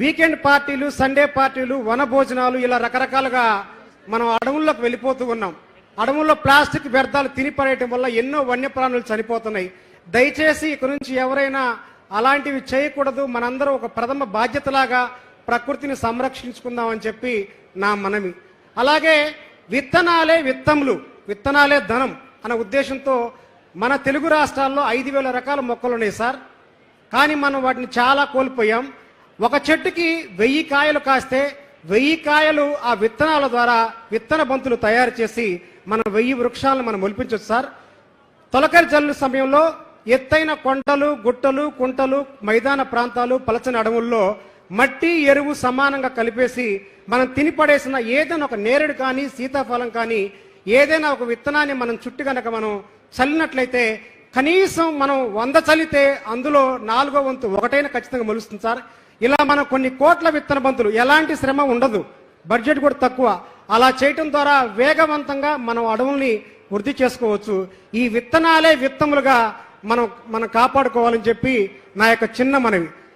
Weekend పార్టీలు, Sunday పార్టీలు, వన భోజనాలు ఇలా రకరకాలుగా మనం అడవుల్లోకి వెళ్ళిపోతూ ఉన్నాం. అడవుల్లో ప్లాస్టిక్ వ్యర్థాలు తినిపడేయటం వల్ల ఎన్నో వన్యప్రాణులు చనిపోతున్నాయి. దయచేసి ఇక నుంచి ఎవరైనా అలాంటివి చేయకూడదు. మనందరం ఒక ప్రథమ బాధ్యతలాగా ప్రకృతిని సంరక్షించుకుందామని చెప్పి నా మనవి. అలాగే విత్తనాలే విత్తములు, విత్తనాలే ధనం అన్న ఉద్దేశంతో మన తెలుగు రాష్ట్రాల్లో 5,000 రకాల మొక్కలు ఉన్నాయి సార్. కానీ మనం వాటిని చాలా కోల్పోయాం. ఒక చెట్టుకి 1000 కాయలు కాస్తే 1000 కాయలు ఆ విత్తనాల ద్వారా విత్తన బంతులు తయారు చేసి మనం 1000 వృక్షాలను మనం మొలిపించవచ్చు సార్. తొలకరి జల్లు సమయంలో ఎత్తైన కొండలు, గుట్టలు, కుంటలు, మైదాన ప్రాంతాలు, పలచని అడవుల్లో మట్టి, ఎరువు సమానంగా కలిపేసి మనం తినిపడేసిన ఏదైనా ఒక నేరేడు కానీ, సీతాఫలం కానీ, ఏదైనా ఒక విత్తనాన్ని మనం చుట్టూ కనుక మనం చల్లినట్లయితే కనీసం మనం 100 చల్లితే అందులో 4వ వంతు ఒకటైనా ఖచ్చితంగా మొలుస్తుంది సార్. ఇలా మనం కొన్ని కోట్ల విత్తన బంతులు, ఎలాంటి శ్రమ ఉండదు, బడ్జెట్ కూడా తక్కువ, అలా చేయటం ద్వారా వేగవంతంగా మనం అడవుల్ని వృద్ధి చేసుకోవచ్చు. ఈ విత్తనాలే విత్తములుగా మనం కాపాడుకోవాలని చెప్పి నా యొక్క చిన్న మనవి.